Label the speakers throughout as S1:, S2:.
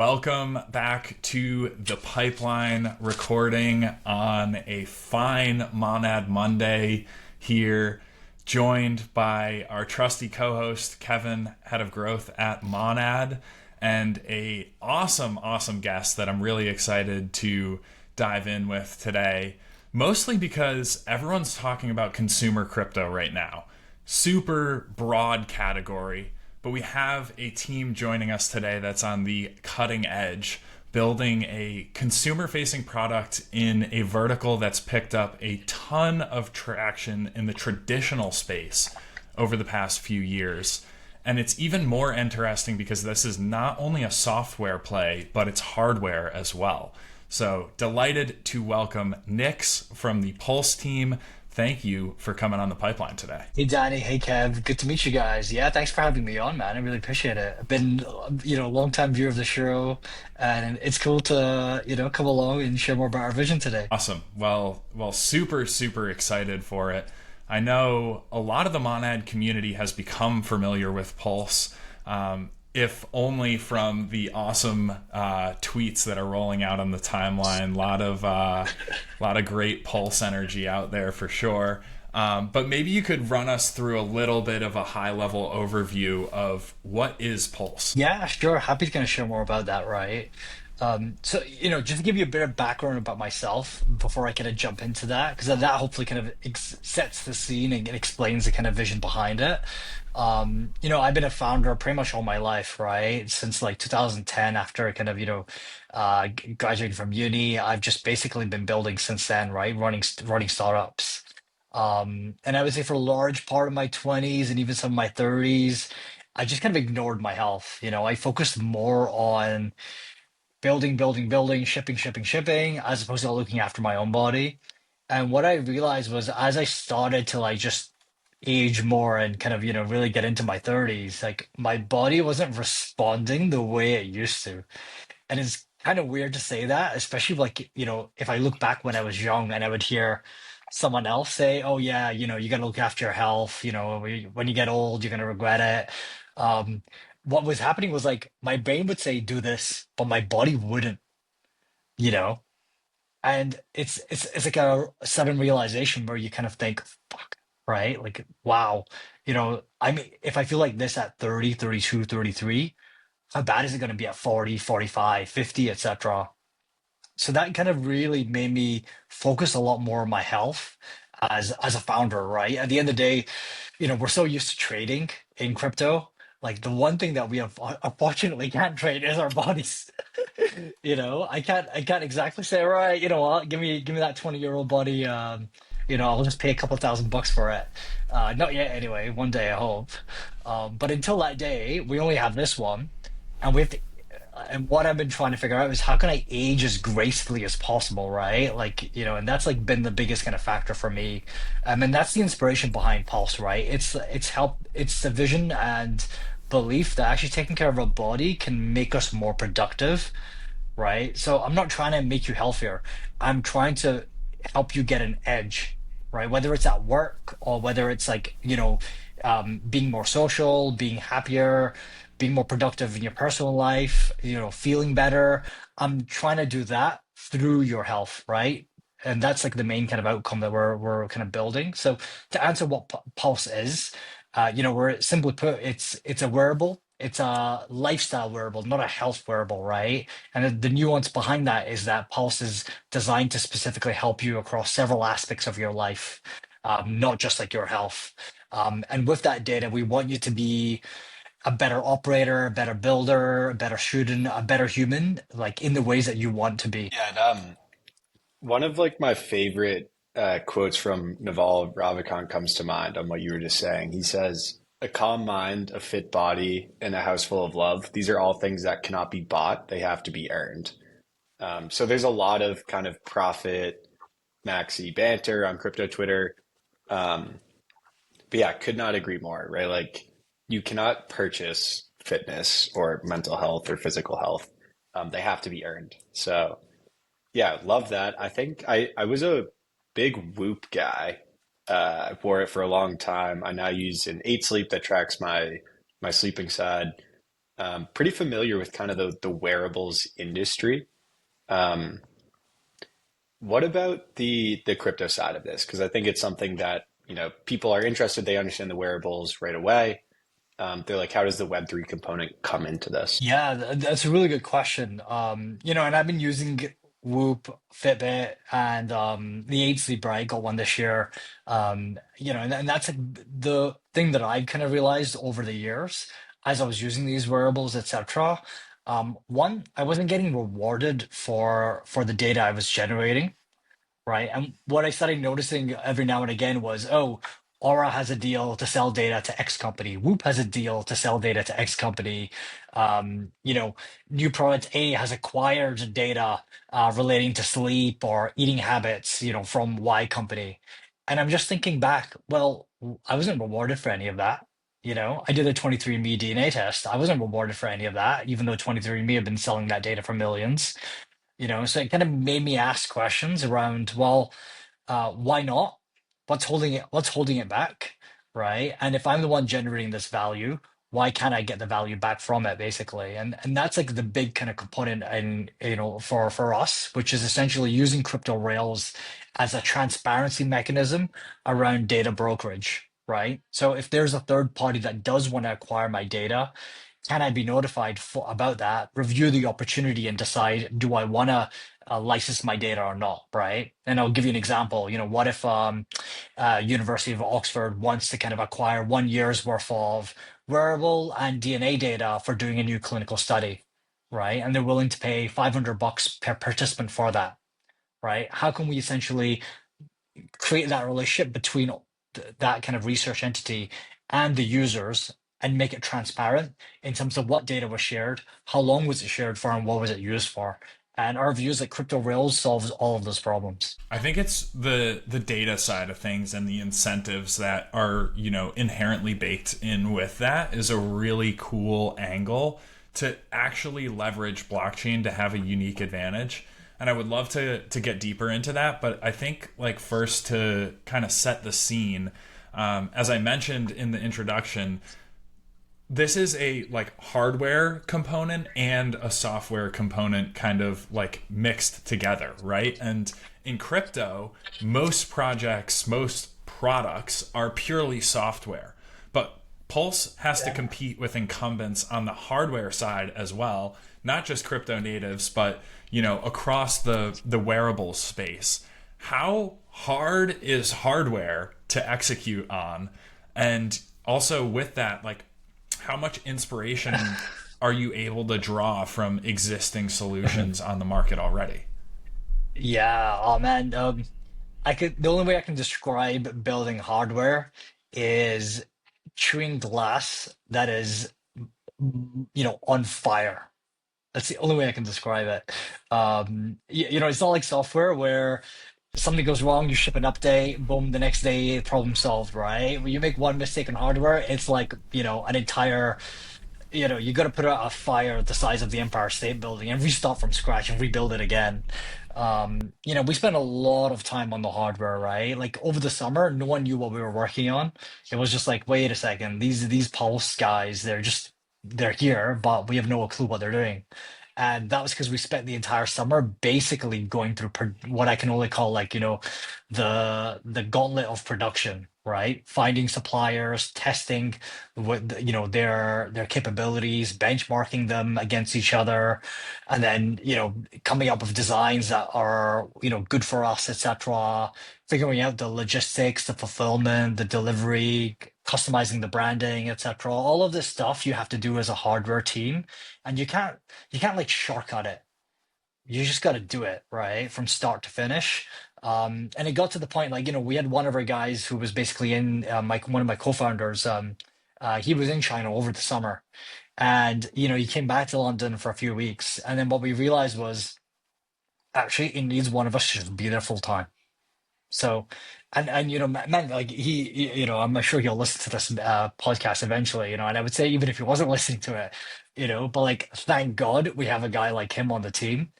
S1: Welcome back to the Pipeline recording on a fine Monad Monday here, joined by our trusty co-host Kevin, head of growth at Monad, and a awesome guest that I'm really excited to dive in with today, mostly because everyone's talking about consumer crypto right now. Super broad category, but we have a team joining us today that's on the cutting edge, building a consumer facing product in a vertical that's picked up a ton of traction in the traditional space over the past few years. And it's even more interesting because this is not only a software play, but it's hardware as well. So delighted to welcome Nix from the Pulse team. Thank you for coming on the Pipeline today.
S2: Hey Danny, hey Kev, good to meet you guys. Yeah, thanks for having me on, man. I really appreciate it. I've been, a long time viewer of the show, and it's cool to, come along and share more about our vision today.
S1: Awesome. Well, super excited for it. I know a lot of the Monad community has become familiar with Pulse, if only from the awesome tweets that are rolling out on the timeline. A lot of great Pulse energy out there for sure. But maybe you could run us through a little bit of a high level overview of what is Pulse.
S2: Yeah, sure. Happy to kind of share more about that, right? Just to give you a bit of background about myself before I kind of jump into that, because that hopefully kind of sets the scene and explains the kind of vision behind it. I've been a founder pretty much all my life, right? Since like 2010, after I kind of, graduating from uni, I've just basically been building since then, right? Running startups. And I would say for a large part of my 20s and even some of my 30s, I just kind of ignored my health. I focused more on building, shipping, as opposed to looking after my own body. And what I realized was as I started to like just age more and kind of, really get into my 30s, like my body wasn't responding the way it used to. And it's kind of weird to say that, especially like, if I look back when I was young and I would hear someone else say, oh, yeah, you got to look after your health. When you get old, you're going to regret it. Um, what was happening was like my brain would say, do this, but my body wouldn't, you know? And it's like a sudden realization where you kind of think, fuck, right? Like, wow, I mean, if I feel like this at 30, 32, 33, how bad is it going to be at 40, 45, 50, etc.? So that kind of really made me focus a lot more on my health as a founder, right? At the end of the day, we're so used to trading in crypto. Like the one thing that we have unfortunately can't trade is our bodies. I can't exactly say, right, you know what, give me that 20-year-old body. I'll just pay a couple $1,000 for it. Not yet anyway, one day I hope. But until that day, we only have this one. And we have to, and what I've been trying to figure out is how can I age as gracefully as possible, right? Like, and that's like been the biggest kind of factor for me. And that's the inspiration behind Pulse, right? It's the vision and belief that actually taking care of our body can make us more productive, right? So I'm not trying to make you healthier. I'm trying to help you get an edge, right? Whether it's at work or whether it's like, being more social, being happier, being more productive in your personal life, feeling better. I'm trying to do that through your health, right? And that's like the main kind of outcome that we're kind of building. So to answer what Pulse is, we're simply put, it's a wearable. It's a lifestyle wearable, not a health wearable, right? And the nuance behind that is that Pulse is designed to specifically help you across several aspects of your life, not just like your health. And with that data, we want you to be a better operator, a better builder, a better student, a better human, like in the ways that you want to be.
S3: Yeah, and one of like my favorite quotes from Naval Ravikant comes to mind on what you were just saying. He says, "A calm mind, a fit body, and a house full of love. These are all things that cannot be bought. They have to be earned." So there's a lot of kind of profit maxi banter on crypto Twitter. Um, but yeah, could not agree more, right? Like you cannot purchase fitness or mental health or physical health. They have to be earned. So yeah, love that. I think I was a big Whoop guy. I wore it for a long time. I now use an 8 Sleep that tracks my sleeping side. pretty familiar with kind of the wearables industry. Um, what about the crypto side of this? Because I think it's something that, people are interested. They understand the wearables right away. They're like, how does the Web3 component come into this?
S2: Yeah, that's a really good question. And I've been using Whoop, Fitbit, and the 8 Sleep, right? Got one this year. And that's like the thing that I've kind of realized over the years as I was using these wearables, etc. One, I wasn't getting rewarded for the data I was generating, right? And what I started noticing every now and again was, oh, Aura has a deal to sell data to X company. Whoop has a deal to sell data to X company. New product A has acquired data relating to sleep or eating habits, from Y company. And I'm just thinking back, well, I wasn't rewarded for any of that. I did a 23andMe DNA test. I wasn't rewarded for any of that, even though 23andMe had been selling that data for millions. So it kind of made me ask questions around, well, why not? What's holding it back, right? And if I'm the one generating this value, why can't I get the value back from it, basically? And that's like the big kind of component, and for us, which is essentially using crypto rails as a transparency mechanism around data brokerage, right? So if there's a third party that does want to acquire my data, can I be notified about that, review the opportunity, and decide, do I want to license my data or not, right? And I'll give you an example. What if University of Oxford wants to kind of acquire 1 year's worth of wearable and DNA data for doing a new clinical study, right? And they're willing to pay $500 per participant for that, right? How can we essentially create that relationship between that kind of research entity and the users and make it transparent in terms of what data was shared, how long was it shared for, and what was it used for? And our view is that crypto rails solves all of those problems.
S1: I think it's the data side of things and the incentives that are, inherently baked in with that is a really cool angle to actually leverage blockchain to have a unique advantage. And I would love to get deeper into that, but I think like first to kind of set the scene, as I mentioned in the introduction, this is a like hardware component and a software component kind of like mixed together, right? And in crypto, most projects, most products are purely software, but Pulse has to compete with incumbents on the hardware side as well, not just crypto natives, but across the wearable space. How hard is hardware to execute on? And also with that, like how much inspiration are you able to draw from existing solutions on the market already?
S2: Yeah, oh man. The only way I can describe building hardware is chewing glass that is, on fire. That's the only way I can describe it. It's not like software where something goes wrong, you ship an update, boom, the next day, problem solved, right? When you make one mistake in hardware, it's like, an entire, you got to put out a fire the size of the Empire State Building and restart from scratch and rebuild it again. We spent a lot of time on the hardware, right? Like over the summer, no one knew what we were working on. It was just like, wait a second, these Pulse guys, they're here, but we have no clue what they're doing. And that was because we spent the entire summer basically going through what I can only call like, the gauntlet of production, right? Finding suppliers, testing what their capabilities, benchmarking them against each other, and then coming up with designs that are good for us, etc. Figuring out the logistics, the fulfillment, the delivery, customizing the branding, etc. All of this stuff you have to do as a hardware team, and you can't like shortcut it. You just got to do it right from start to finish. And it got to the point like we had one of our guys who was basically in one of my co-founders. He was in China over the summer, and he came back to London for a few weeks, and then what we realized was actually it needs one of us to just be there full time. So, and man, like I'm sure he'll listen to this podcast eventually, and I would say even if he wasn't listening to it, but like thank God we have a guy like him on the team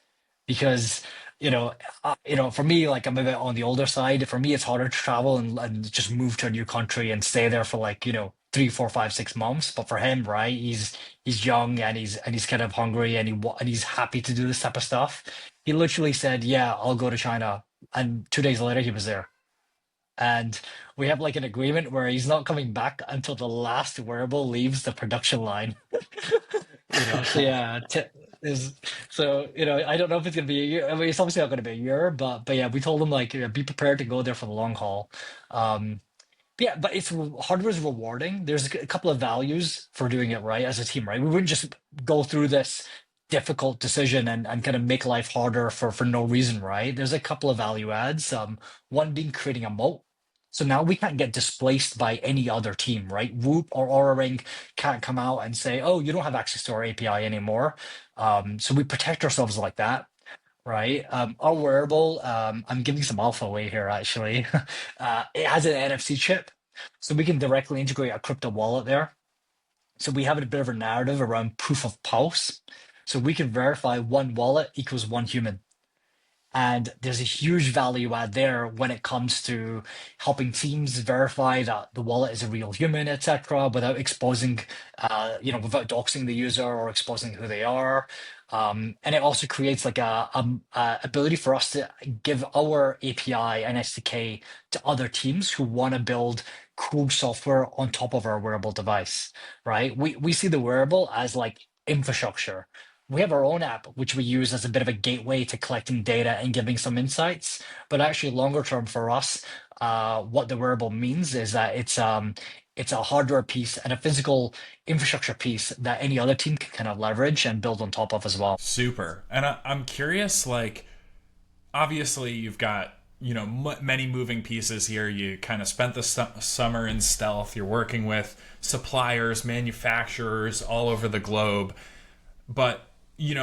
S2: because for me, like I'm a bit on the older side. For me, it's harder to travel and just move to a new country and stay there for like 3, 4, 5, 6 months. But for him, right, he's young and he's kind of hungry and and he's happy to do this type of stuff. He literally said, "Yeah, I'll go to China," and 2 days later he was there. And we have like an agreement where he's not coming back until the last wearable leaves the production line. So yeah, is I don't know if it's gonna be a year. I mean, it's obviously not gonna be a year, but yeah, we told him like, be prepared to go there for the long haul. Um, yeah, but hardware is rewarding. There's a couple of values for doing it right as a team, right? We wouldn't just go through this difficult decision and kind of make life harder for no reason, right? There's a couple of value adds. One being creating a moat. So now we can't get displaced by any other team, right? Whoop or Aura Ring can't come out and say, "Oh, you don't have access to our API anymore." So we protect ourselves like that, right? Our wearable, I'm giving some alpha away here actually. It has an NFC chip, so we can directly integrate a crypto wallet there. So we have a bit of a narrative around proof of pulse. So we can verify one wallet equals one human. And there's a huge value add there when it comes to helping teams verify that the wallet is a real human, etc., without exposing, without doxing the user or exposing who they are. And it also creates like a ability for us to give our API and SDK to other teams who want to build cool software on top of our wearable device, right? We see the wearable as like infrastructure. We have our own app, which we use as a bit of a gateway to collecting data and giving some insights. But actually, longer term for us, what the wearable means is that it's a hardware piece and a physical infrastructure piece that any other team can kind of leverage and build on top of as well.
S1: Super. And I'm curious, like, obviously you've got many moving pieces here. You kind of spent the summer in stealth. You're working with suppliers, manufacturers all over the globe, but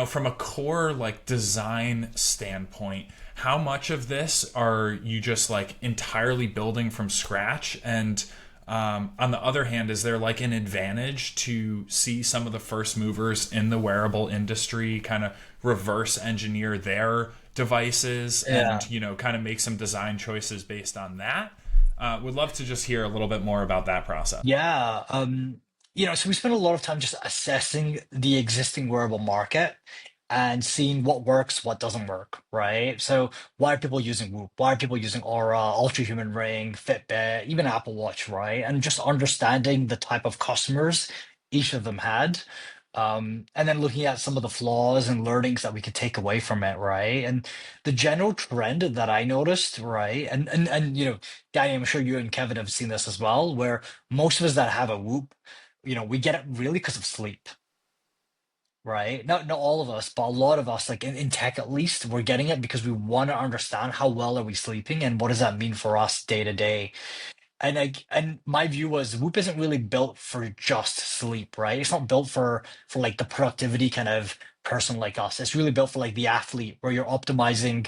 S1: from a core like design standpoint, how much of this are you just like entirely building from scratch? And on the other hand, is there like an advantage to see some of the first movers in the wearable industry kind of reverse engineer their devices
S2: Yeah.
S1: and kind of make some design choices based on that? Would love to just hear a little bit more about that process.
S2: Yeah. So we spend a lot of time just assessing the existing wearable market and seeing what works, what doesn't work, right? So why are people using Whoop? Why are people using Aura, Ultra Human Ring, Fitbit, even Apple Watch, right? And just understanding the type of customers each of them had. And then looking at some of the flaws and learnings that we could take away from it, right? And the general trend that I noticed, right? And Danny, I'm sure you and Kevin have seen this as well, where most of us that have a Whoop, we get it really because of sleep, right? Not all of us, but a lot of us, like in tech at least, we're getting it because we want to understand how well are we sleeping and what does that mean for us day to day. And my view was Whoop isn't really built for just sleep, right? It's not built for like the productivity kind of person like us. It's really built for like the athlete where you're optimizing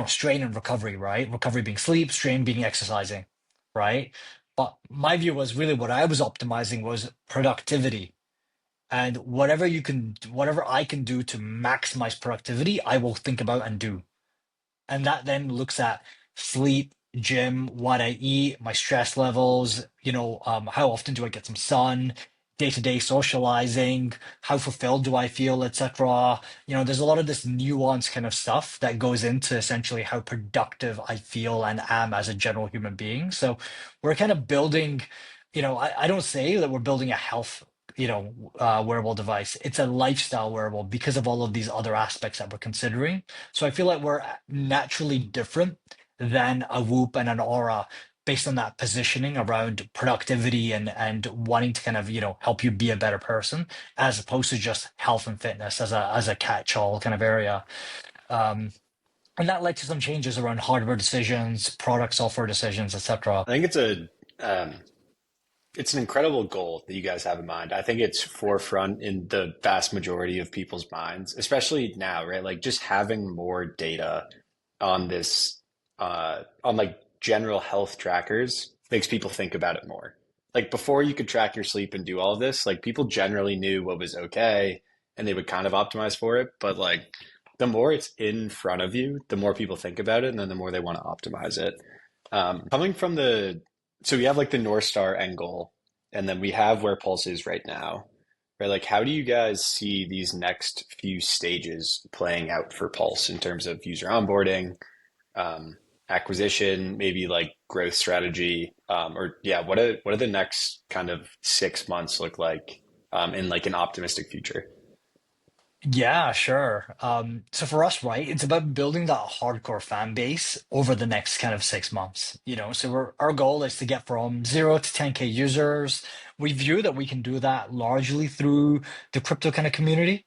S2: strain and recovery, right? Recovery being sleep, strain being exercising, right? But my view was really what I was optimizing was productivity. And whatever I can do to maximize productivity, I will think about and do. And that then looks at sleep, gym, what I eat, my stress levels, how often do I get some sun, day-to-day socializing, how fulfilled do I feel, etc. There's a lot of this nuanced kind of stuff that goes into essentially how productive I feel and am as a general human being. So we're kind of building, I don't say that we're building a health wearable device. It's a lifestyle wearable because of all of these other aspects that we're considering. So I feel like we're naturally different than a Whoop and an Aura based on that positioning around productivity and wanting to kind of, help you be a better person, as opposed to just health and fitness as a catch-all kind of area. Um, and that led to some changes around hardware decisions, product software decisions, etc.
S3: I think um, it's an incredible goal that you guys have in mind. I think it's forefront in the vast majority of people's minds, especially now, right? Like just having more data on this, on like general health trackers makes people think about it more. Like before you could track your sleep and do all of this, like people generally knew what was okay and they would kind of optimize for it. But like the more it's in front of you, the more people think about it and then the more they want to optimize it. Coming from so we have like the North Star end goal and then we have where Pulse is right now. Right? Like, how do you guys see these next few stages playing out for Pulse in terms of user onboarding, um, acquisition, maybe like growth strategy, or yeah, what are the next kind of 6 months look like in like an optimistic future?
S2: Yeah, sure. So for us, right, it's about building that hardcore fan base over the next kind of 6 months. So our goal is to get from 0 to 10K users. We view that we can do that largely through the crypto kind of community,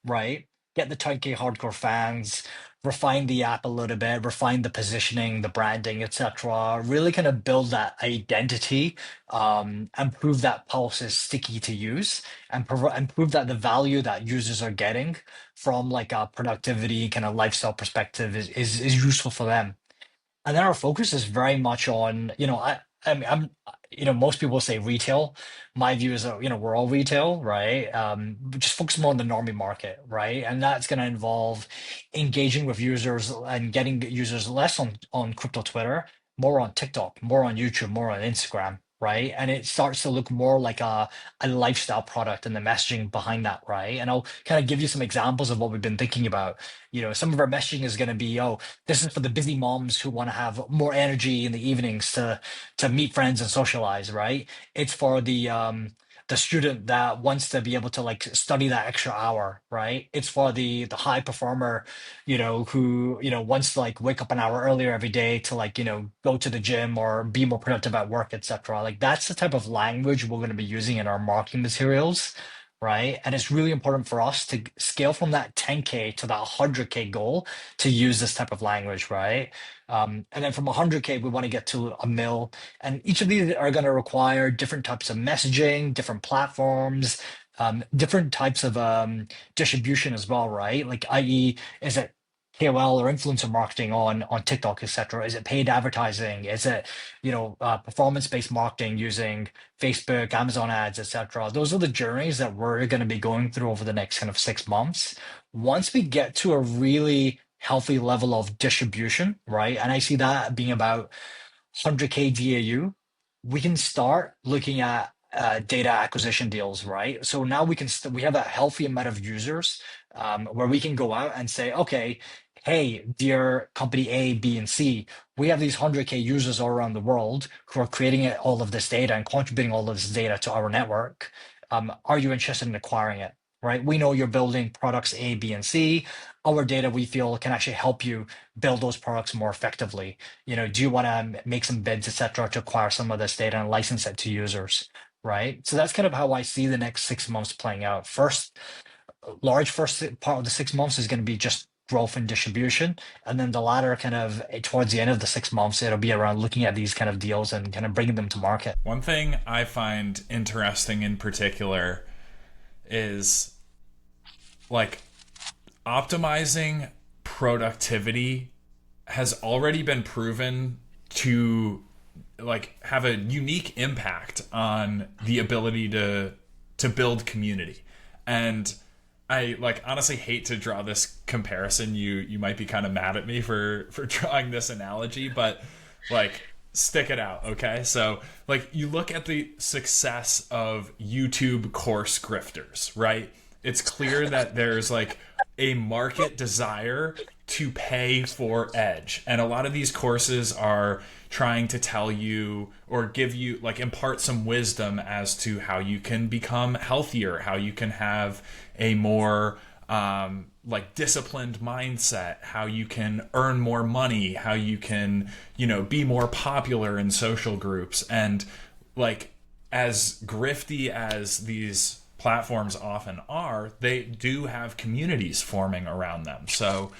S2: right? Get the 10K hardcore fans, refine the app a little bit, refine the positioning, the branding, etc. Really kind of build that identity, and prove that Pulse is sticky to use, and prove that the value that users are getting from like a productivity kind of lifestyle perspective is useful for them. And then our focus is very much on, I mean, most people say retail. My view is that, we're all retail, right? But just focus more on the normie market, right? And that's going to involve engaging with users and getting users less on crypto Twitter, more on TikTok, more on YouTube, more on Instagram, right? And it starts to look more like a lifestyle product and the messaging behind that, right? And I'll kind of give you some examples of what we've been thinking about. Some of our messaging is going to be, oh, this is for the busy moms who want to have more energy in the evenings to meet friends and socialize, right? It's for the student that wants to be able to like study that extra hour, right? It's for the high performer, who wants to like wake up an hour earlier every day to like go to the gym or be more productive at work, etc. Like that's the type of language we're going to be using in our marketing materials. Right. And it's really important for us to scale from that 10K to that 100K goal to use this type of language, right? And then from 100K, we want to get to a mil. And each of these are going to require different types of messaging, different platforms, different types of distribution as well, right? Like, i.e., is it KOL or influencer marketing on TikTok, etc.? Is it paid advertising? Is it, performance-based marketing using Facebook, Amazon ads, etc.? Those are the journeys that we're going to be going through over the next kind of 6 months. Once we get to a really healthy level of distribution, right? And I see that being about 100K DAU, we can start looking at data acquisition deals, right? So now we have a healthy amount of users, where we can go out and say, okay, hey, dear company A, B, and C, we have these 100K users all around the world who are creating all of this data and contributing all of this data to our network. Are you interested in acquiring it? Right? We know you're building products A, B, and C. Our data we feel can actually help you build those products more effectively. Do you want to make some bids, etc., to acquire some of this data and license it to users? Right. So that's kind of how I see the next 6 months playing out. First part of the 6 months is going to be just growth and distribution. And then the latter kind of towards the end of the 6 months, it'll be around looking at these kind of deals and kind of bringing them to market.
S1: One thing I find interesting in particular is like optimizing productivity has already been proven to like have a unique impact on the ability to build community. And I like honestly hate to draw this comparison. You might be kind of mad at me for drawing this analogy, but like stick it out, okay? So like you look at the success of YouTube course grifters, right? It's clear that there's like a market desire to pay for edge. And a lot of these courses are trying to tell you or give you like impart some wisdom as to how you can become healthier, how you can have a more like disciplined mindset, how you can earn more money, how you can, be more popular in social groups. And like as grifty as these platforms often are, they do have communities forming around them. So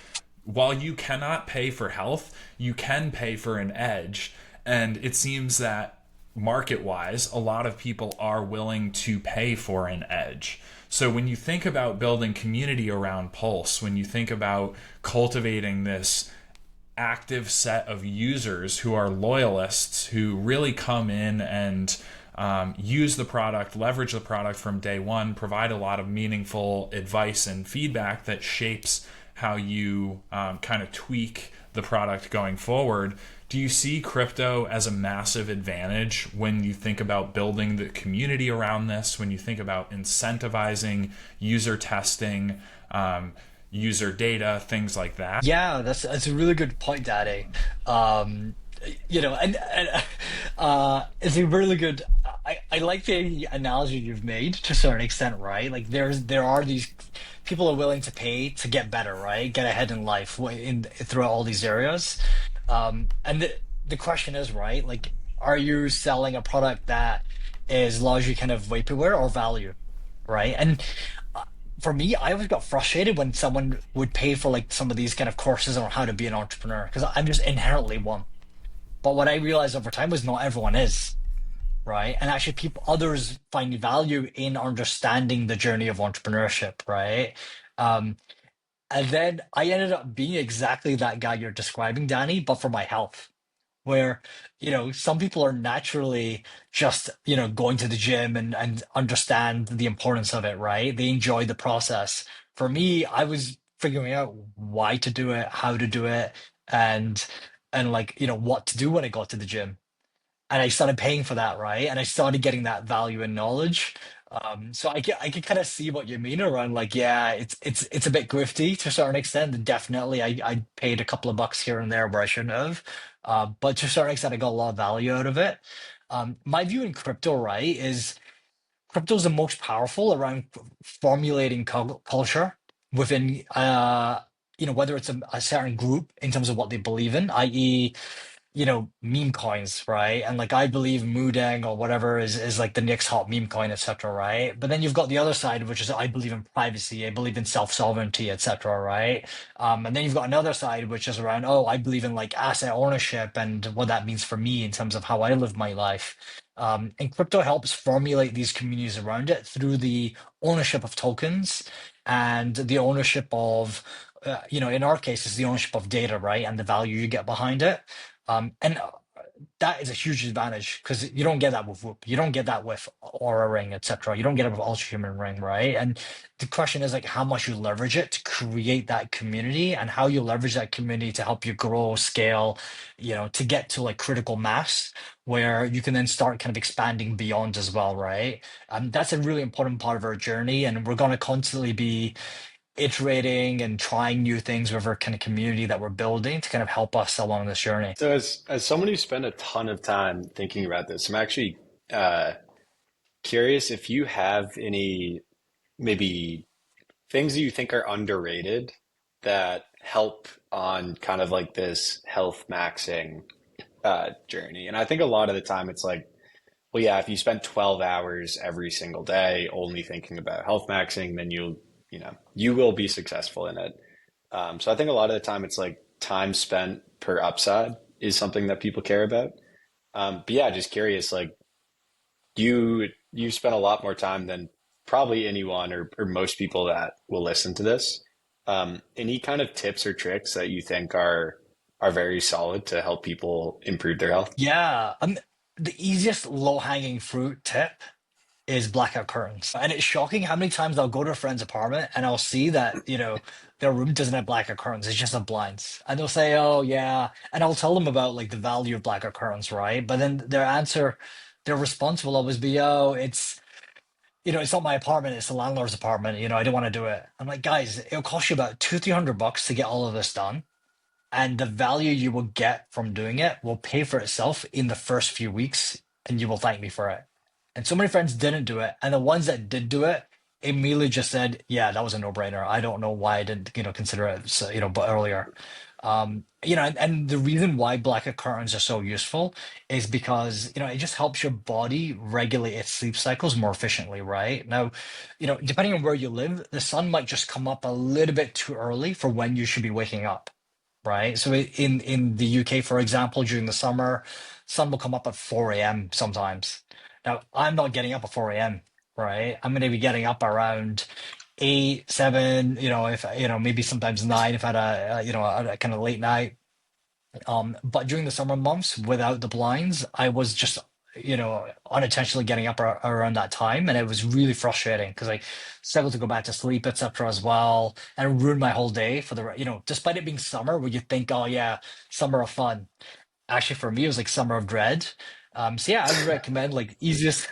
S1: while you cannot pay for health, you can pay for an edge. And it seems that market wise, a lot of people are willing to pay for an edge. So when you think about building community around Pulse, when you think about cultivating this active set of users who are loyalists, who really come in and use the product, leverage the product from day one, provide a lot of meaningful advice and feedback that shapes how you kind of tweak the product going forward. Do you see crypto as a massive advantage when you think about building the community around this, when you think about incentivizing user testing, user data, things like that?
S2: Yeah, that's a really good point, Daddy. Um, it's a really good. I like the analogy you've made to a certain extent, right? Like there are these people are willing to pay to get better, right? Get ahead in life throughout all these areas. And the question is, right? Like, are you selling a product that is largely kind of vaporware or value, right? And for me, I always got frustrated when someone would pay for like some of these kind of courses on how to be an entrepreneur because I'm just inherently one. But what I realized over time was not everyone is, right? And actually, others find value in understanding the journey of entrepreneurship, right? Um, and then I ended up being exactly that guy you're describing, Danny, but for my health where some people are naturally just going to the gym and understand the importance of it, right? They enjoy the process. For me, I was figuring out why to do it, how to do it, and like what to do when I got to the gym, and I started paying for that, right? And I started getting that value and knowledge. So I can kind of see what you mean around like, yeah, it's a bit grifty to a certain extent. And definitely, I paid a couple of bucks here and there where I shouldn't have, but to a certain extent, I got a lot of value out of it. My view in crypto, right, is crypto is the most powerful around formulating culture within, whether it's a certain group in terms of what they believe in, i.e meme coins, right? And like I believe Moodang or whatever is like the next hot meme coin, etc., right? But then you've got the other side, which is I believe in privacy, I believe in self-sovereignty, etc., right? And then you've got another side, which is around, oh, I believe in like asset ownership and what that means for me in terms of how I live my life. And crypto helps formulate these communities around it through the ownership of tokens and the ownership of, in our case, it's the ownership of data, right? And the value you get behind it. And that is a huge advantage because you don't get that with Whoop. You don't get that with Aura Ring, etc. You don't get it with Ultra Human Ring, right? And the question is like how much you leverage it to create that community and how you leverage that community to help you grow, scale, to get to like critical mass where you can then start kind of expanding beyond as well, right? That's a really important part of our journey, and we're going to constantly be iterating and trying new things with our kind of community that we're building to kind of help us along this journey.
S3: So as someone who spent a ton of time thinking about this, I'm actually uh, curious if you have any maybe things that you think are underrated that help on kind of like this health maxing journey. And I think a lot of the time it's like, well, yeah, if you spend 12 hours every single day only thinking about health maxing, then you will be successful in it. So I think a lot of the time it's like time spent per upside is something that people care about. But yeah, just curious, like you spent a lot more time than probably anyone or most people that will listen to this. Any kind of tips or tricks that you think are very solid to help people improve their health?
S2: Yeah, the easiest low-hanging fruit tip is blackout curtains. And it's shocking how many times I'll go to a friend's apartment and I'll see that, their room doesn't have blackout curtains, it's just have blinds. And they'll say, oh, yeah. And I'll tell them about like the value of blackout curtains, right? But then their response will always be, oh, it's not my apartment, it's the landlord's apartment, I don't want to do it. I'm like, guys, it'll cost you about $200-300 to get all of this done, and the value you will get from doing it will pay for itself in the first few weeks, and you will thank me for it. And so many friends didn't do it, and the ones that did do it immediately just said, "Yeah, that was a no-brainer. I don't know why I didn't, consider it, so, but earlier." And the reason why blackout curtains are so useful is because it just helps your body regulate its sleep cycles more efficiently, right? Now, depending on where you live, the sun might just come up a little bit too early for when you should be waking up, right? So in the UK, for example, during the summer, sun will come up at 4 a.m. sometimes. Now, I'm not getting up at 4 a.m., right? I'm going to be getting up around 8, 7, if maybe sometimes 9 if I had a kind of late night. But during the summer months, without the blinds, I was just unintentionally getting up around that time, and it was really frustrating because I struggled to go back to sleep, etc. as well, and it ruined my whole day for despite it being summer, where you think, oh yeah, summer of fun. Actually, for me, it was like summer of dread. So yeah, I would recommend like easiest,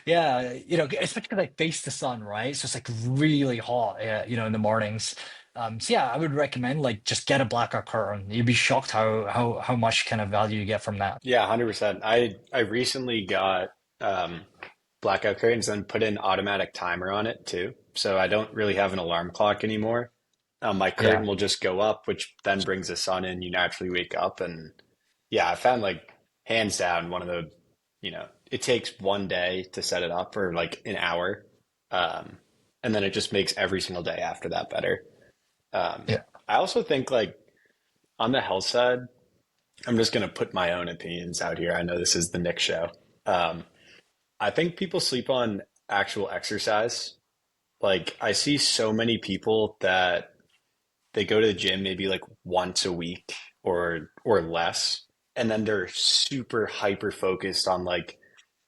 S2: yeah, especially because I face the sun, right? So it's like really hot, in the mornings. So yeah, I would recommend like just get a blackout curtain. You'd be shocked how much kind of value you get from that.
S3: Yeah, 100%. I recently got um, blackout curtains and put an automatic timer on it too. So I don't really have an alarm clock anymore. My curtain
S2: Yeah,
S3: will just go up, which then brings the sun in. You naturally wake up. And yeah, I found like hands down one of it takes one day to set it up or like an hour. Um, and then it just makes every single day after that better. Um,
S2: yeah,
S3: I also think like on the health side, I'm just going to put my own opinions out here. I know this is the Nick show. Um, I think people sleep on actual exercise. Like I see so many people that they go to the gym maybe like once a week or less, and then they're super hyper focused on like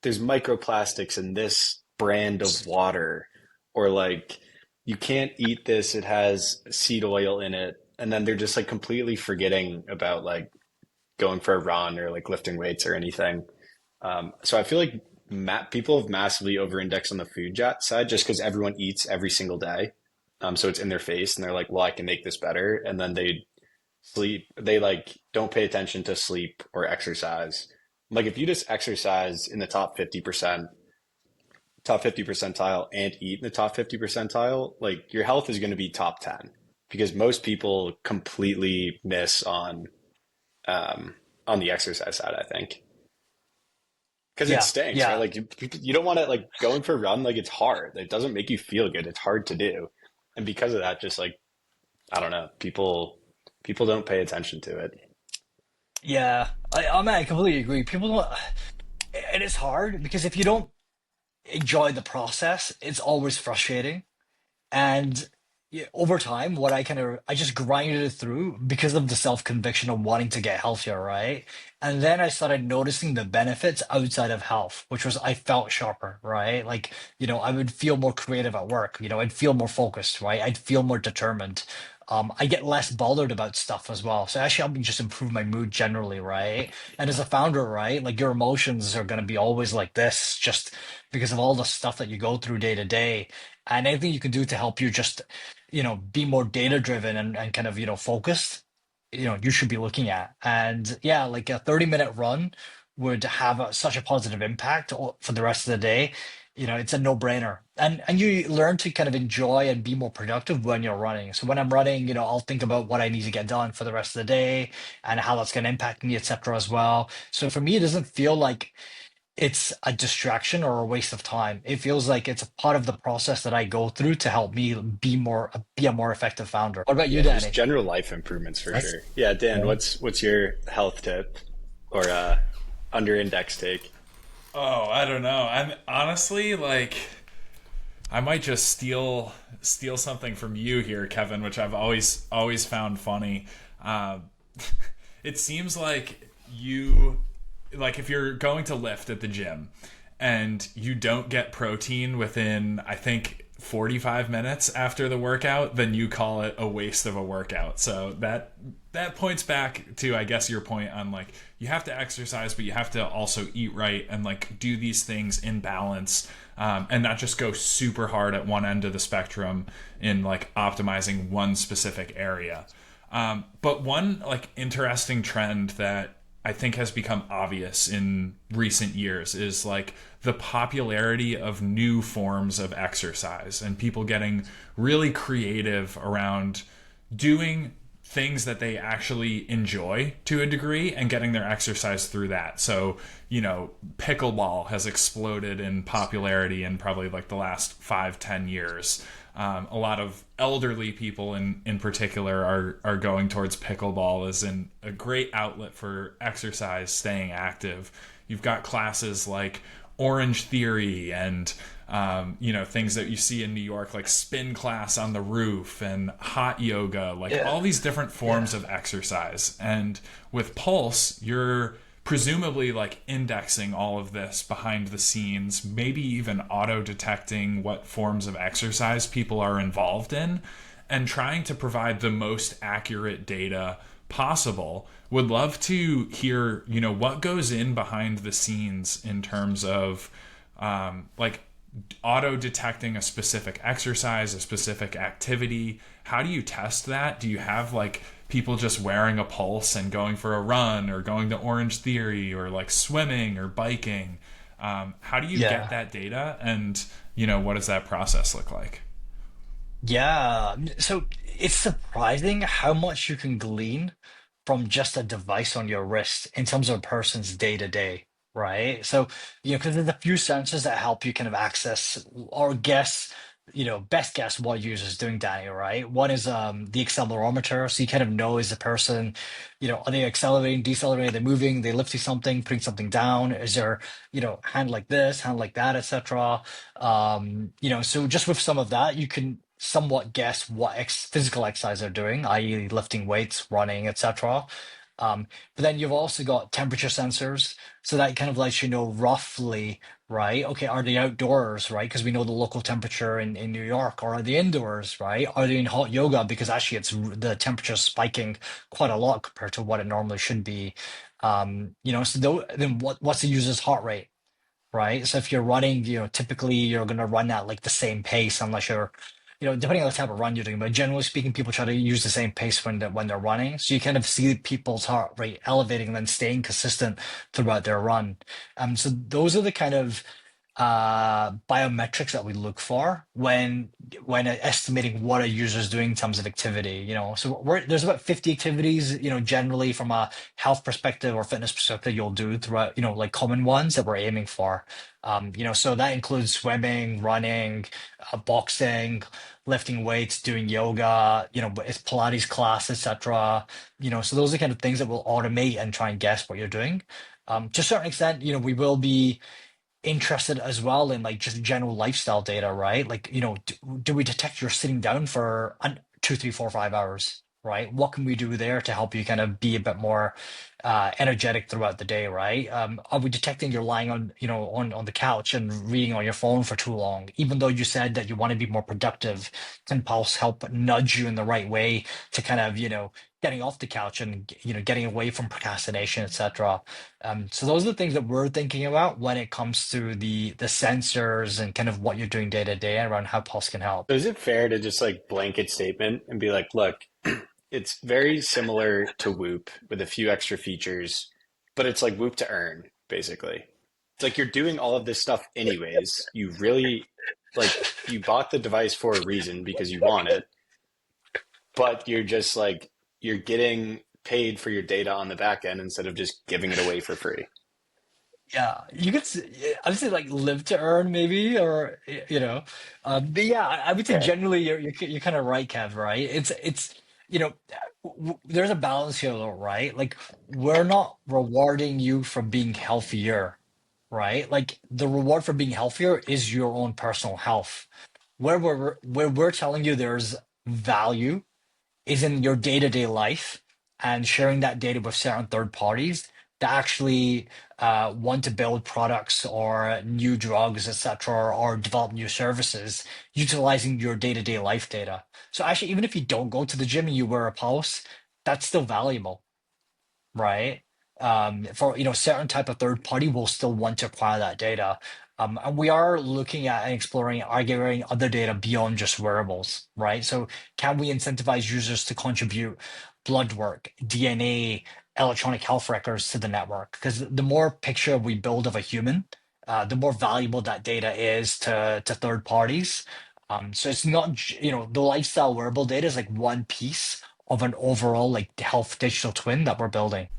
S3: there's microplastics in this brand of water, or like you can't eat this, it has seed oil in it, and then they're just like completely forgetting about like going for a run or like lifting weights or anything. So I feel like people have massively over-indexed on the food side just because everyone eats every single day. So it's in their face, and they're like, "Well, I can make this better," and then they sleep. They like don't pay attention to sleep or exercise. Like if you just exercise in the top 50 percentile, and eat in the top 50 percentile, like your health is going to be top 10 because most people completely miss um, on the exercise side, I think. Because it
S2: yeah,
S3: stinks, right?
S2: yeah.
S3: Like you don't want to like going for a run. Like it's hard. It doesn't make you feel good. It's hard to do, and because of that, just like I don't know, people don't pay attention to it.
S2: Yeah, I completely agree. People don't, and it's hard because if you don't enjoy the process, it's always frustrating. And yeah, over time, what I just grinded it through because of the self-conviction of wanting to get healthier, right? And then I started noticing the benefits outside of health, which was I felt sharper, right? Like, I would feel more creative at work, I'd feel more focused, right? I'd feel more determined. I get less bothered about stuff as well. So actually helped me just improve my mood generally, right? And as a founder, right, like your emotions are going to be always like this, just because of all the stuff that you go through day to day. And anything you can do to help you just, be more data driven and kind of, focused, you should be looking at. And yeah, like a 30-minute run would have such a positive impact for the rest of the day. It's a no-brainer. And you learn to kind of enjoy and be more productive when you're running. So when I'm running, I'll think about what I need to get done for the rest of the day and how that's going to impact me, etc. as well. So for me, it doesn't feel like it's a distraction or a waste of time. It feels like it's a part of the process that I go through to help me be a more effective founder. What about you,
S3: Yeah, just
S2: Danny?
S3: general life improvements for
S2: That's
S3: sure. Yeah, Dan,
S2: yeah.
S3: what's your health tip or under index take?
S1: Oh, I don't know. I'm honestly like I might just steal something from you here, Kevin, which I've always found funny. Um, it seems like you like if you're going to lift at the gym and you don't get protein within I think 45 minutes after the workout, then you call it a waste of a workout. So that points back to I guess your point on like you have to exercise but you have to also eat right and like do these things in balance, and not just go super hard at one end of the spectrum in like optimizing one specific area. But one like interesting trend that I think has become obvious in recent years is like the popularity of new forms of exercise and people getting really creative around doing things that they actually enjoy to a degree and getting their exercise through that. So, pickleball has exploded in popularity in probably like the last 5-10 years. A lot of elderly people in particular are going towards pickleball as a great outlet for exercise, staying active. You've got classes like Orange Theory and things that you see in New York like spin class on the roof and hot yoga, like
S2: Yeah.
S1: all these different
S2: Yeah.
S1: forms of exercise. And with Pulse, you're presumably like indexing all of this behind the scenes, maybe even auto detecting what forms of exercise people are involved in, and trying to provide the most accurate data possible. Would love to hear, what goes in behind the scenes in terms of like auto detecting a specific exercise, a specific activity. How do you test that? Do you have like people just wearing a pulse and going for a run, or going to Orange Theory, or like swimming or biking? How do you get
S2: Yeah.
S1: that data, and what does that process look like?
S2: Yeah. So it's surprising how much you can glean from just a device on your wrist in terms of a person's day to day, right? So, because there's a few sensors that help you kind of access or guess, best guess what user's doing, Danny, right? One is the accelerometer. So you kind of know is the person, are they accelerating, decelerating, are they moving, they lifting something, putting something down? Is there, hand like this, hand like that, etc. So just with some of that, you can somewhat guess what physical exercise they're doing, i.e., lifting weights, running, etc. But then you've also got temperature sensors, so that kind of lets you know roughly, right? Okay, are they outdoors, right? Because we know the local temperature in New York, or are they indoors, right? Are they in hot yoga? Because actually, the temperature spiking quite a lot compared to what it normally should be. Then what's the user's heart rate? Right? So if you're running, typically you're going to run at like the same pace unless you're, depending on the type of run you're doing. But generally speaking, people try to use the same pace when they're running. So you kind of see people's heart rate elevating and then staying consistent throughout their run. So those are the kind of biometrics that we look for when estimating what a user is doing in terms of activity. So there's about 50 activities, generally from a health perspective or fitness perspective you'll do throughout, like common ones that we're aiming for. So that includes swimming, running, boxing, lifting weights, doing yoga, but it's Pilates class, etc. So those are the kind of things that will automate and try and guess what you're doing. To a certain extent, we will be interested as well in like just general lifestyle data, right? Like, do we detect you're sitting down for 2, 3, 4, 5 hours, right? What can we do there to help you kind of be a bit more energetic throughout the day, right? Are we detecting you're lying on, on the couch and reading on your phone for too long? Even though you said that you want to be more productive, can Pulse help nudge you in the right way to kind of, getting off the couch and, getting away from procrastination, etc. So those are the things that we're thinking about when it comes to the sensors and kind of what you're doing day to day around how Pulse can help.
S3: So is it fair to just like blanket statement and be like, look, it's very similar to Whoop with a few extra features, but it's like Whoop to earn, basically. It's like you're doing all of this stuff anyways. You really like you bought the device for a reason because you want it, but you're just like you're getting paid for your data on the back end instead of just giving it away for free.
S2: Yeah, you could I'd say like live to earn maybe, or but yeah, I would say
S3: Okay.
S2: generally you're kind of right, Kev, right? It's you know there's a balance here though, right? Like we're not rewarding you for being healthier, right? Like the reward for being healthier is your own personal health. Where we're telling you there's value is in your day-to-day life and sharing that data with certain third parties that actually want to build products or new drugs, etc., or develop new services utilizing your day-to-day life data. So actually, even if you don't go to the gym and you wear a pulse, that's still valuable, right? For certain type of third party will still want to acquire that data. And we are looking at and exploring, arguing other data beyond just wearables, right? So can we incentivize users to contribute blood work, DNA, electronic health records to the network? Because the more picture we build of a human, the more valuable that data is to third parties. So it's not, the lifestyle wearable data is like one piece of an overall like health digital twin that we're building.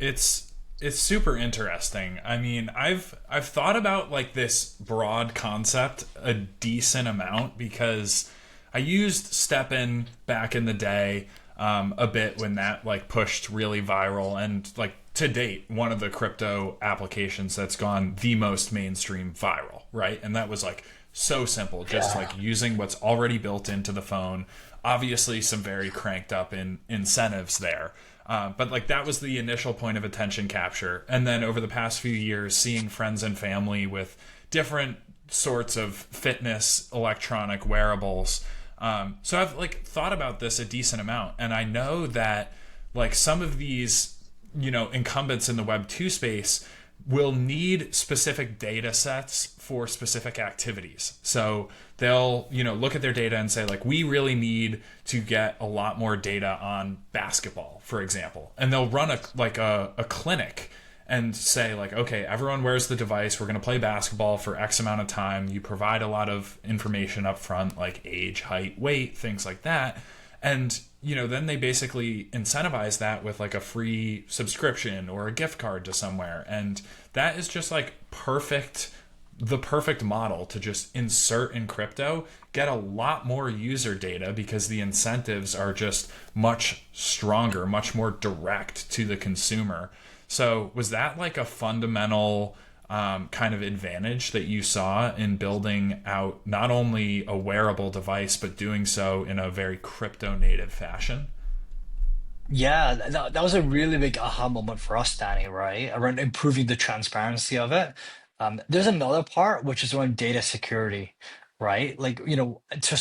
S1: It's super interesting. I mean, I've thought about like this broad concept a decent amount because I used Steppen back in the day, a bit when that like pushed really viral, and like to date one of the crypto applications that's gone the most mainstream viral, right? And that was like so simple, just
S2: Yeah.
S1: like using what's already built into the phone, obviously some very cranked up in incentives there. But like that was the initial point of attention capture, and then over the past few years, seeing friends and family with different sorts of fitness electronic wearables. So I've like thought about this a decent amount, and I know that like some of these, incumbents in the Web 2 space will need specific data sets for specific activities. So they'll, look at their data and say like, we really need to get a lot more data on basketball, for example. And they'll run a clinic and say like, okay, everyone wears the device. We're going to play basketball for X amount of time. You provide a lot of information up front, like age, height, weight, things like that. And, then they basically incentivize that with like a free subscription or a gift card to somewhere. And that is just like the perfect model to just insert in crypto, get a lot more user data because the incentives are just much stronger, much more direct to the consumer. So was that like a fundamental kind of advantage that you saw in building out not only a wearable device, but doing so in a very crypto native fashion?
S2: Yeah, that was a really big aha moment for us, Danny, right? Around improving the transparency of it. There's another part which is around data security, right? Like, at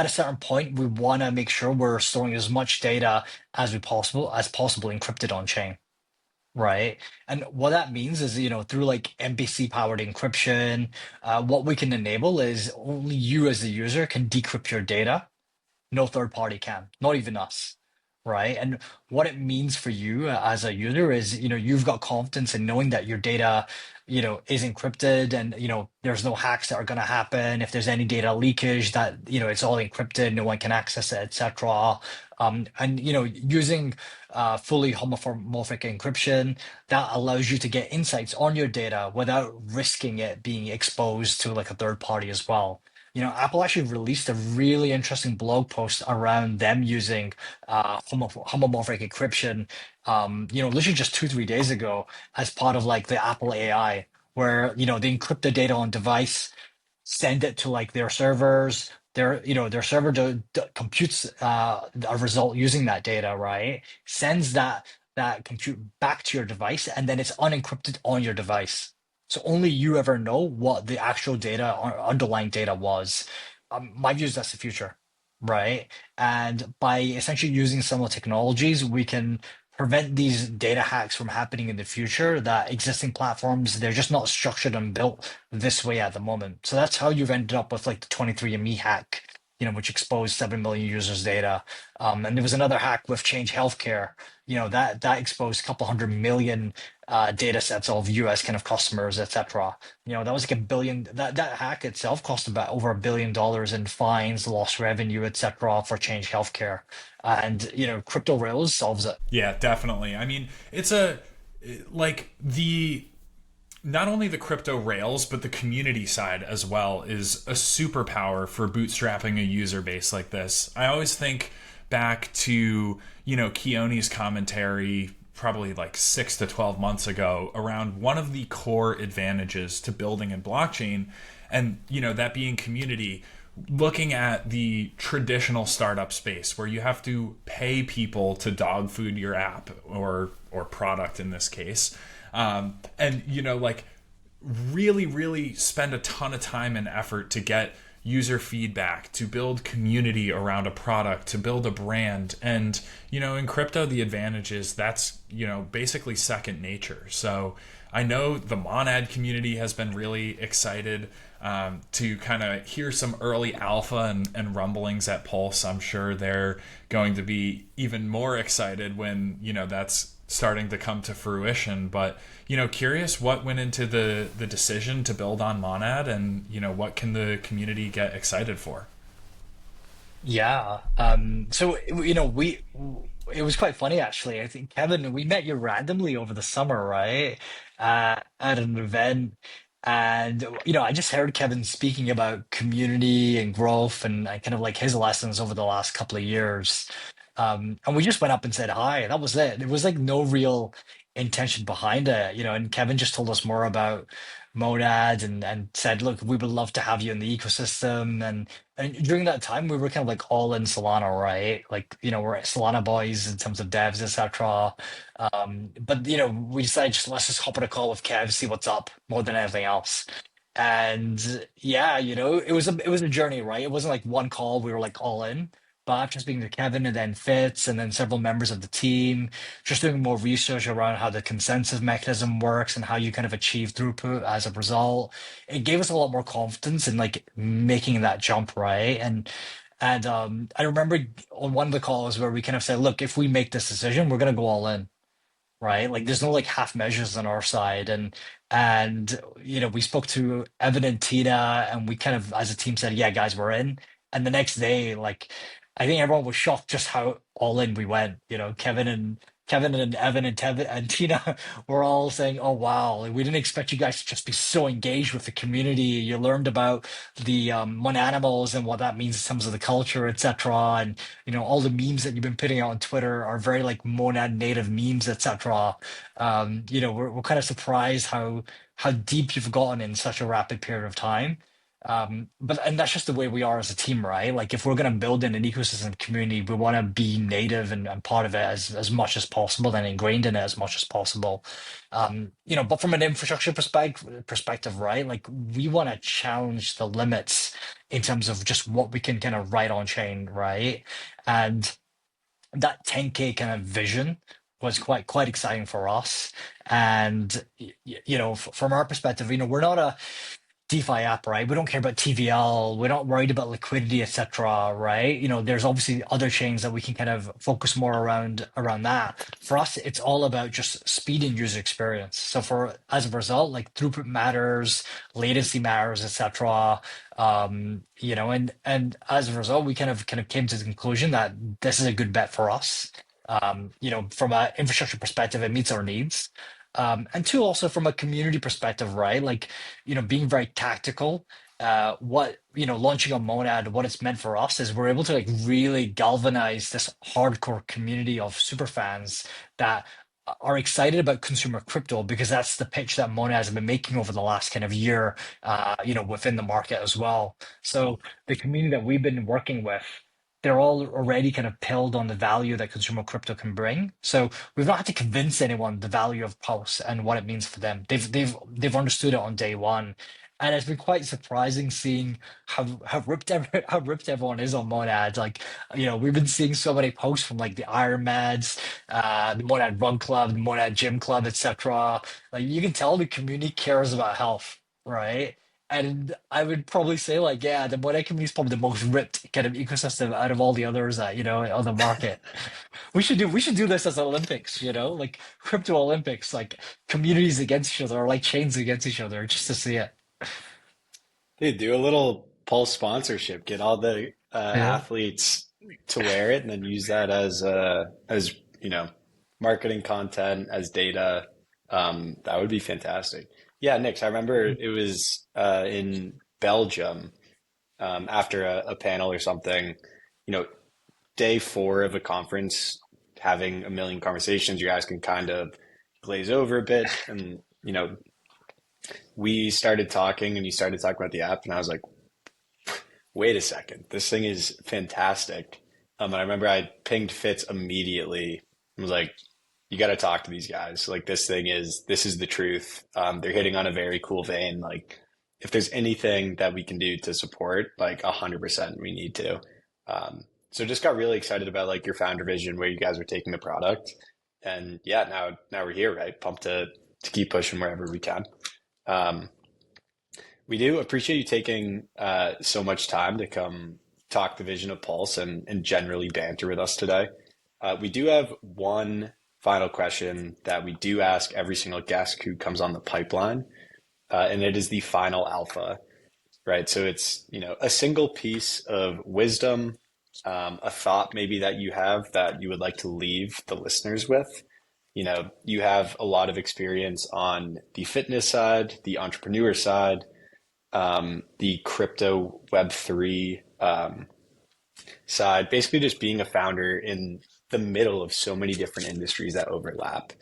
S2: a certain point, we want to make sure we're storing as much data as possible encrypted on chain. Right. And what that means is, through like MPC powered encryption, what we can enable is only you as the user can decrypt your data. No third party can, not even us. Right. And what it means for you as a user is, you've got confidence in knowing that your data, is encrypted and, there's no hacks that are going to happen. If there's any data leakage that, it's all encrypted, no one can access it, etc. And, using fully homomorphic encryption, that allows you to get insights on your data without risking it being exposed to like a third party as well. Apple actually released a really interesting blog post around them using homomorphic encryption, literally just 2, 3 days ago as part of like the Apple AI, where, they encrypt the data on device, send it to like their servers. Their server computes a result using that data, right? Sends that compute back to your device, and then it's unencrypted on your device. So only you ever know what the actual data or underlying data was. My view is that's the future, right? And by essentially using some of the technologies, we can prevent these data hacks from happening in the future. That existing platforms, they're just not structured and built this way at the moment. So that's how you've ended up with like the 23andMe hack, which exposed 7 million users' data. And there was another hack with Change Healthcare, that exposed a couple 100 million data sets of US kind of customers, etc. That was like a billion. That hack itself cost about over $1 billion in fines, lost revenue, etc. for Change Healthcare. And Crypto Rails solves it.
S1: Yeah, definitely. I mean, it's a like the not only the crypto rails, but the community side as well is a superpower for bootstrapping a user base like this. I always think back to, Keone's commentary probably like 6 to 12 months ago around one of the core advantages to building in blockchain and, that being community, looking at the traditional startup space where you have to pay people to dog food your app or product in this case, and like really really spend a ton of time and effort to get user feedback, to build community around a product, to build a brand. And in crypto, the advantage is that's basically second nature. So I know the Monad community has been really excited to kind of hear some early alpha and rumblings at Pulse. I'm sure they're going to be even more excited when that's starting to come to fruition. But curious what went into the decision to build on Monad, and what can the community get excited for?
S2: Yeah. So we it was quite funny actually. I think Kevin, we met you randomly over the summer, right? At an event. And I just heard Kevin speaking about community and growth and kind of like his lessons over the last couple of years. And we just went up and said hi. That was it. There was like no real intention behind it, and Kevin just told us more about Monad and said, look, we would love to have you in the ecosystem. And during that time, we were kind of like all in Solana, right? Like, we're Solana boys in terms of devs, etc. But we decided just let's just hop on a call with Kev, see what's up more than anything else. And yeah, it was a journey, right? It wasn't like one call, we were like all in. But after speaking to Kevin and then Fitz and then several members of the team, just doing more research around how the consensus mechanism works and how you kind of achieve throughput as a result, it gave us a lot more confidence in like making that jump, right? And I remember on one of the calls where we kind of said, look, if we make this decision, we're gonna go all in, right? Like there's no like half measures on our side. And we spoke to Evan and Tina and we kind of as a team said, yeah, guys, we're in. And the next day, like I think everyone was shocked just how all in we went. Kevin and Evan and Tina were all saying, "Oh wow, like, we didn't expect you guys to just be so engaged with the community. You learned about the Mon animals and what that means in terms of the culture, etc. And all the memes that you've been putting out on Twitter are very like Monad native memes, etc. We're kind of surprised how deep you've gotten in such a rapid period of time. But that's just the way we are as a team, right? Like if we're going to build in an ecosystem community, we want to be native and part of it as much as possible and ingrained in it as much as possible. But from an infrastructure perspective, right? Like we want to challenge the limits in terms of just what we can kind of write on chain, right? And that 10K kind of vision was quite exciting for us. And from our perspective, we're not a DeFi app, right? We don't care about TVL. We're not worried about liquidity, etc. Right? There's obviously other chains that we can kind of focus more around that. For us, it's all about just speed and user experience. So as a result, like throughput matters, latency matters, etc. And as a result, we kind of came to the conclusion that this is a good bet for us. From an infrastructure perspective, it meets our needs. And two, also from a community perspective, right? Like being very tactical. What launching a Monad, what it's meant for us is we're able to like really galvanize this hardcore community of super fans that are excited about consumer crypto because that's the pitch that Monads have been making over the last kind of year, within the market as well. So the community that we've been working with, they're all already kind of pilled on the value that consumer crypto can bring. So we've not had to convince anyone the value of Pulse and what it means for them. They've understood it on day one, and it's been quite surprising seeing how ripped everyone is on Monad. Like we've been seeing so many posts from like the Iron Mads, the Monad Run Club, the Monad Gym Club, etc. Like you can tell the community cares about health, right? And I would probably say like, yeah, the Monad community is probably the most ripped kind of ecosystem out of all the others that on the market. We should do this as Olympics, like crypto Olympics, like communities against each other or like chains against each other, just to see it.
S3: Dude, do a little Pulse sponsorship. Get all the
S2: Yeah.
S3: athletes to wear it, and then use that as marketing content as data. That would be fantastic. Yeah, Nix, I remember it was in Belgium after a panel or something. You know, day four of a conference, having a million conversations, you guys can kind of glaze over a bit, and we started talking, and you started talking about the app, and I was like, wait a second, this thing is fantastic. And I remember I pinged Fitz immediately and was like, you got to talk to these guys. Like this is the truth. They're hitting on a very cool vein. Like if there's anything that we can do to support, like 100% we need to. So just got really excited about like your founder vision, where you guys are taking the product. And yeah, now we're here, right? Pumped to keep pushing wherever we can. Um, we do appreciate you taking so much time to come talk the vision of Pulse and generally banter with us today. We do have one final question that we do ask every single guest who comes on the pipeline, and it is the final alpha, right? So it's, a single piece of wisdom, a thought maybe that you have that you would like to leave the listeners with. You have a lot of experience on the fitness side, the entrepreneur side, the crypto Web3 side, basically just being a founder in the middle of so many different industries that overlap.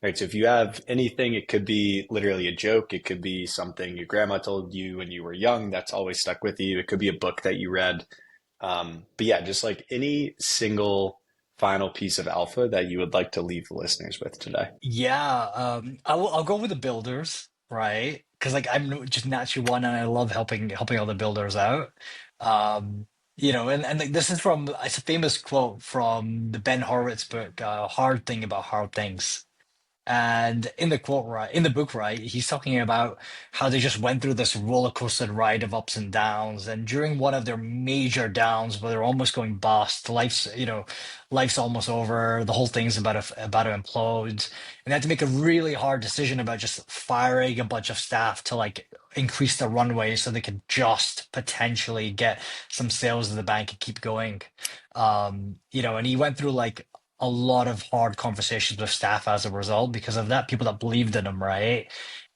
S3: Right. So if you have anything, it could be literally a joke. It could be something your grandma told you when you were young that's always stuck with you. It could be a book that you read. But yeah, just like any single final piece of alpha that you would like to leave the listeners with today.
S2: Yeah, I'll go with the builders, right? Because like I'm just naturally one, and I love helping other builders out. Um, and like this is from it's a famous quote from the Ben Horowitz book, "Hard Thing About Hard Things." And in the quote, right, in the book, right, he's talking about how they just went through this roller coaster ride of ups and downs. And during one of their major downs, where they're almost going bust, life's almost over. The whole thing's about to implode, and they had to make a really hard decision about just firing a bunch of staff to like increase the runway so they could just potentially get some sales in the bank and keep going. And he went through like a lot of hard conversations with staff as a result because of that, people that believed in him, right?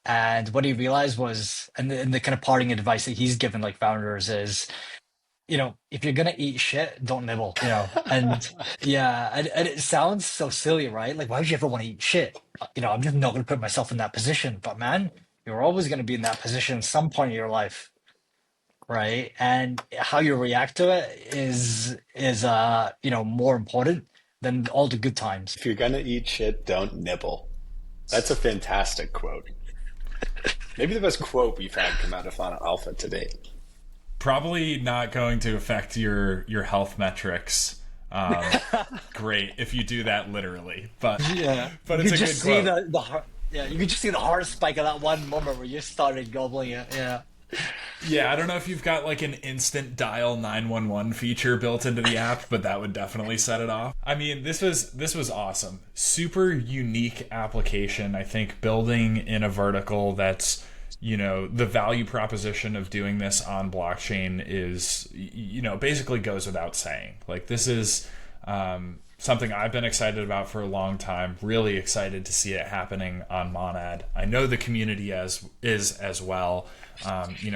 S2: And what he realized was, and the kind of parting advice that he's given like founders is, if you're gonna eat shit, don't nibble. And yeah, and it sounds so silly, right? Like, why would you ever want to eat shit? I'm just not gonna put myself in that position. But man, you're always gonna be in that position at some point in your life, right? And how you react to it is more important than all the good times.
S3: If you're gonna eat shit, don't nibble. That's a fantastic quote. Maybe the best quote we've had come out of Final Alpha to date.
S1: Probably not going to affect your health metrics. Great if you do that literally, but
S2: Yeah,
S1: but
S2: you
S1: it's
S2: could
S1: a
S2: just
S1: good
S2: see
S1: quote.
S2: the heart. Yeah, you could just see the heart spike at that one moment where you started gobbling it. Yeah.
S1: Yeah, I don't know if you've got like an instant dial 911 feature built into the app, but that would definitely set it off. I mean, this was awesome. Super unique application. I think building in a vertical that's, the value proposition of doing this on blockchain is, basically goes without saying. Like this is something I've been excited about for a long time. Really excited to see it happening on Monad. I know the community is as well.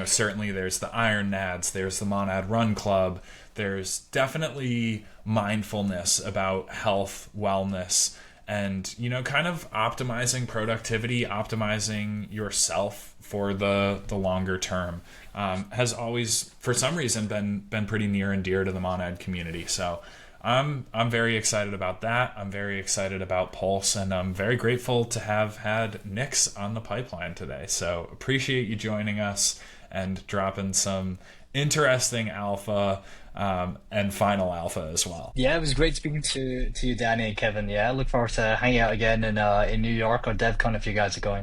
S1: Certainly there's the Iron Nads, there's the Monad Run Club. There's definitely mindfulness about health, wellness, and kind of optimizing productivity, optimizing yourself for the longer term. Has always, for some reason, been pretty near and dear to the Monad community. So I'm very excited about that. I'm very excited about Pulse, and I'm very grateful to have had Nix on the pipeline today. So appreciate you joining us and dropping some interesting alpha and final alpha as well.
S2: Yeah, it was great speaking to you, Danny and Kevin. Yeah, I look forward to hanging out again in New York or DevCon if you guys are going.